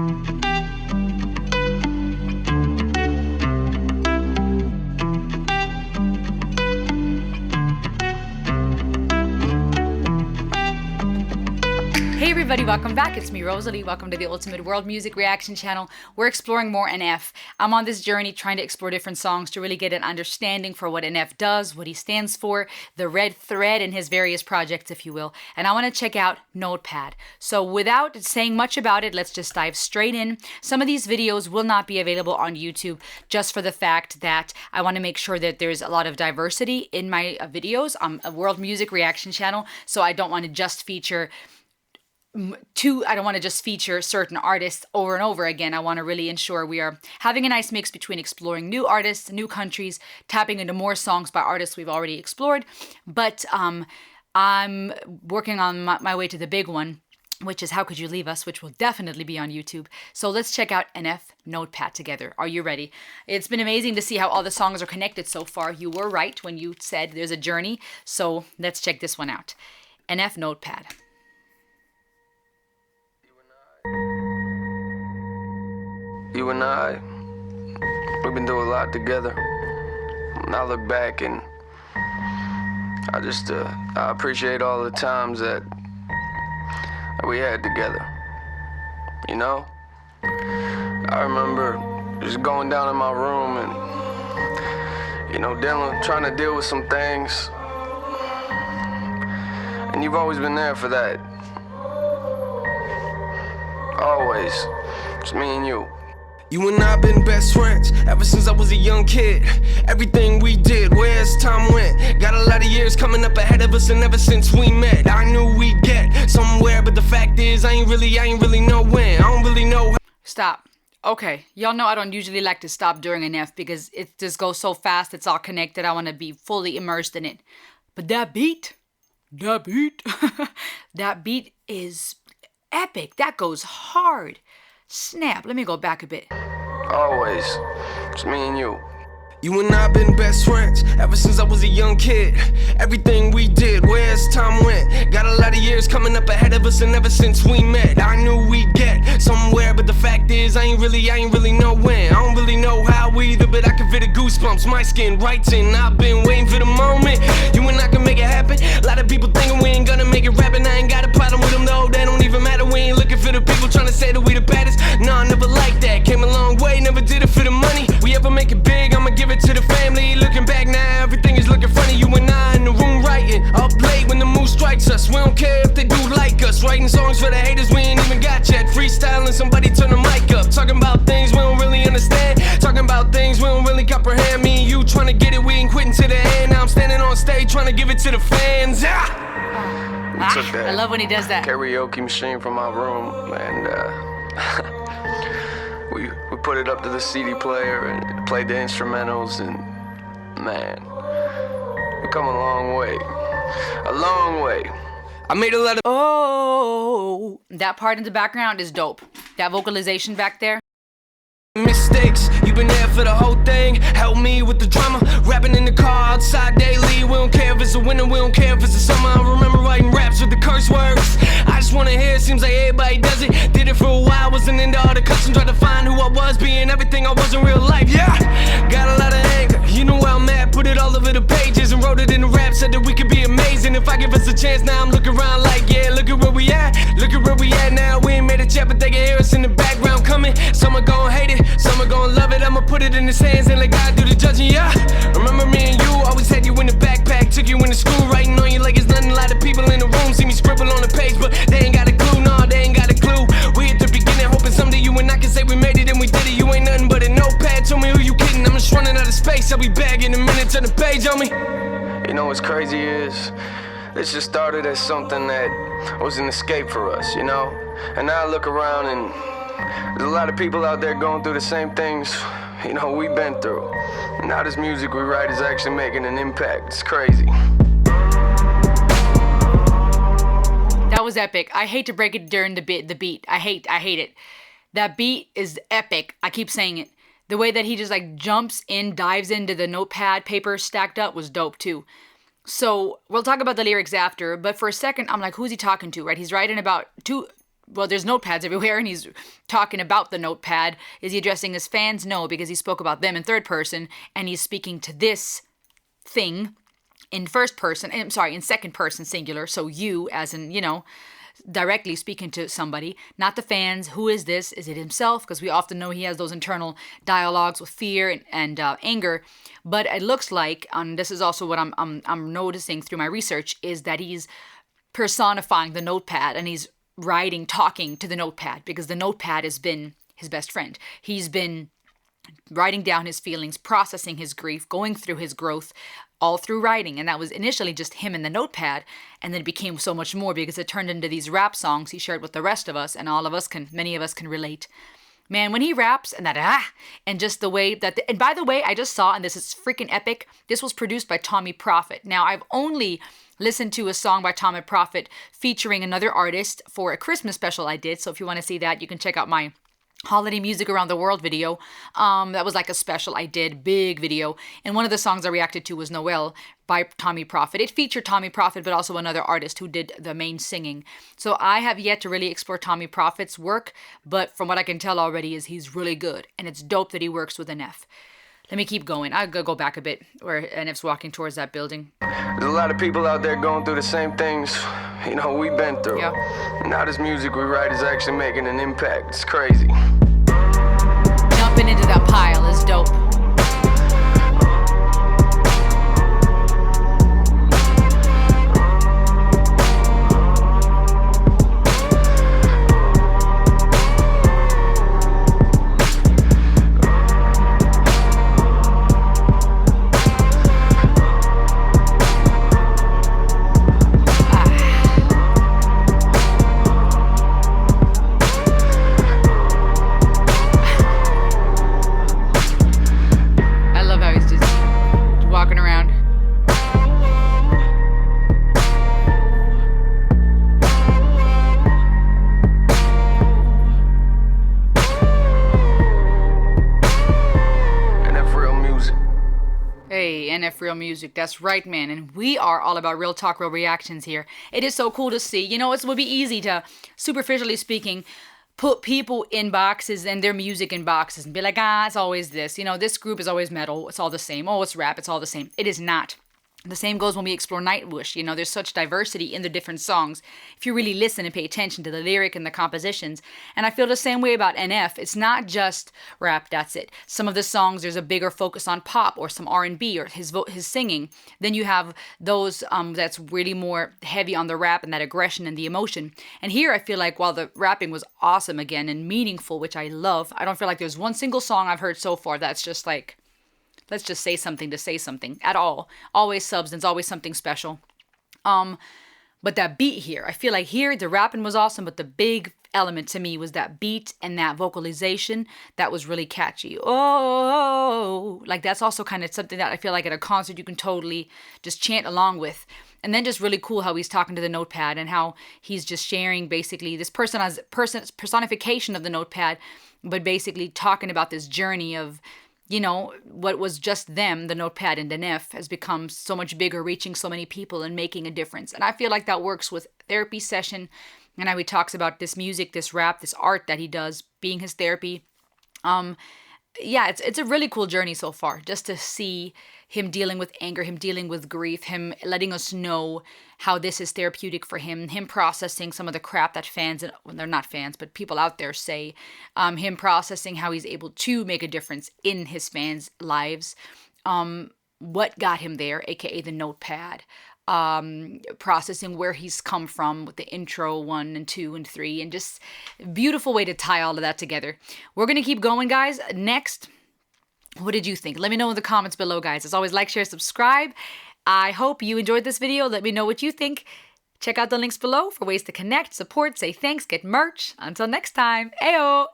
Hey everybody, welcome back. It's me, Rosalie. Welcome to the Ultimate World Music Reaction Channel. We're exploring more NF. I'm on this journey trying to explore different songs to really get an understanding for what NF does, what he stands for, the red thread in his various projects, if you will. And I want to check out Notepad. So without saying much about it, let's just dive straight in. Some of these videos will not be available on YouTube just for the fact that I want to make sure that there's a lot of diversity in my videos. I'm a World Music Reaction Channel, so I don't want to just feature I don't want to just feature certain artists over and over again. I want to really ensure we are having a nice mix between exploring new artists, new countries, tapping into more songs by artists we've already explored. But I'm working on my way to the big one, which is How Could You Leave Us, which will definitely be on YouTube. So let's check out NF Notepad together. Are you ready? It's been amazing to see how all the songs are connected so far. You were right when you said there's a journey. So let's check this one out. NF Notepad. You and I, we've been through a lot together. And I look back and I appreciate all the times that we had together. You know? I remember just going down in my room and, trying to deal with some things. And you've always been there for that. Always. It's me and you. You and I been best friends ever since I was a young kid. Everything we did, where's time went? Got a lot of years coming up ahead of us, and ever since we met, I knew we'd get somewhere. But the fact is, I ain't really know when. I don't really know. Stop. Okay, y'all know I don't usually like to stop during an F because it just goes so fast. It's all connected. I want to be fully immersed in it. But that beat, that beat is epic. That goes hard. Snap, let me go back a bit. Always. It's me and you. You and I been best friends ever since I was a young kid. Everything we did, where's time went? Got a lot of years coming up ahead of us, and ever since we met, I knew we'd get somewhere. But the fact is, I ain't really know when. I don't really know how either, but I can feel the goosebumps, my skin right in. I've been waiting for the moment. You and I can make it happen. A lot of people thinking we ain't gonna make it rapping. I ain't got a problem with them though, that don't even matter. We ain't looking for the people trying to say that we the baddest. Nah, never like that. Came a long way, never did it for the money. We ever make it big, I'ma give it to the family. Looking back now, everything is looking funny. You and I in the room writing, up late when the mood strikes us. We don't care if they do like us. Writing songs for the haters we ain't even got yet. Freestyling, somebody turn the mic up. Talking about things we don't really understand. Talking about things we don't really comprehend. Me and you trying to get it, we ain't quitting to the end. Now I'm standing on stage trying to give it to the fans. We took that I love when he does that. karaoke machine from my room and we put it up to the CD player and played the instrumentals, and man, we've come a long way. A long way. I made a lot of that part in the background is dope. That vocalization back there. mistakes. You've been there for the whole thing. Help me with the drama. Rapping in the car outside daily. We don't care if it's a winter, we don't care if it's a summer. I remember writing raps with the curse words. I just wanna hear it, seems like everybody does it. Did it for a while, wasn't into all the cussing. Tried to find who I was, being everything I was in real life. Yeah, got a lot of anger. You know where I'm at, put it all over the pages and wrote it in the rap. Said that we could be amazing if I give us a chance. Now I'm looking around like, yeah, look at where we at. Look at where we at now. We ain't made it yet, but they can hear us in the background coming. Some are gonna hate it, some are gonna love it. I'ma put it in his hands and let God do the judging, yeah. Remember me and you, always had you in the backpack. Took you into school, writing on you like it's nothing. A lot of people in the room see me scribble on the page, but they ain't got a clue, no, they ain't got a clue. We at the beginning, hoping someday you and I can say we made it and we did it. You ain't nothing but a notepad, tell me who you kidding. I'm just running out of space, I'll be back in a minute, turn the page on me. You know what's crazy is, this just started as something that was an escape for us, you know? And now I look around and there's a lot of people out there going through the same things, you know, we've been through. And now this music we write is actually making an impact. It's crazy. That was epic. I hate to break it during the beat. I hate it. That beat is epic. I keep saying it. The way that he just like jumps in, dives into the notepad paper stacked up was dope too. So we'll talk about the lyrics after, but for a second, I'm like, who's he talking to, right? He's writing about well, there's notepads everywhere, and he's talking about the notepad. Is he addressing his fans? No, because he spoke about them in third person, and he's speaking to this thing in first person, I'm sorry, in second person singular, so you, as in, directly speaking to somebody, not the fans. Who is this? Is it himself? Because we often know he has those internal dialogues with fear and anger. But it looks like, and this is also what I'm noticing through my research, is that he's personifying the notepad, and he's talking to the notepad, because the notepad has been his best friend. He's been writing down his feelings, processing his grief, going through his growth, all through writing. And that was initially just him and the notepad, and then it became so much more because it turned into these rap songs he shared with the rest of us, and many of us can relate. Man, when he raps and and just the way that, and by the way, I just saw, and this is freaking epic, this was produced by Tommy Prophet. Now, I've only listened to a song by Tommy Prophet featuring another artist for a Christmas special I did, so if you want to see that, you can check out my holiday music around the world video. That was like a special I did, big video, and one of the songs I reacted to was Noel by Tommy Prophet. It featured Tommy Prophet, but also another artist who did the main singing. So I have yet to really explore Tommy Prophet's work, but from what I can tell already is he's really good, and it's dope that he works with NF. Let me keep going. I'll go back a bit where NF's walking towards that building. There's a lot of people out there going through the same things, we've been through. Yeah. Now this music we write is actually making an impact. It's crazy. Jumping into that pile is dope. NF Real Music, that's right, man. And we are all about real talk, real reactions here. It is so cool to see. It would be easy to, superficially speaking, put people in boxes and their music in boxes and be like, it's always this. This group is always metal. It's all the same. Oh, it's rap. It's all the same. It is not. The same goes when we explore Nightwish. There's such diversity in the different songs if you really listen and pay attention to the lyric and the compositions. And I feel the same way about NF. It's not just rap, that's it. Some of the songs, there's a bigger focus on pop or some R&B or his singing. Then you have those that's really more heavy on the rap and that aggression and the emotion. And here I feel like while the rapping was awesome again and meaningful, which I love, I don't feel like there's one single song I've heard so far that's just like, let's just say something to say something at all. Always substance, always something special. But that beat here, I feel like here the rapping was awesome, but the big element to me was that beat and that vocalization that was really catchy. Oh, like that's also kind of something that I feel like at a concert you can totally just chant along with. And then just really cool how he's talking to the notepad and how he's just sharing basically this personification of the notepad, but basically talking about this journey of, what was just them, the notepad and NF, has become so much bigger, reaching so many people and making a difference. And I feel like that works with therapy session and how he talks about this music, this rap, this art that he does being his therapy. It's a really cool journey so far, just to see him dealing with anger, him dealing with grief, him letting us know how this is therapeutic for him processing some of the crap that fans, well, they're not fans, but people out there say, him processing how he's able to make a difference in his fans' lives, what got him there, aka the notepad, processing where he's come from with the intro 1 and 2 and 3, and just beautiful way to tie all of that together. We're going to keep going, guys. Next, what did you think? Let me know in the comments below, guys. As always, like, share, subscribe. I hope you enjoyed this video. Let me know what you think. Check out the links below for ways to connect, support, say thanks, get merch. Until next time, ayo!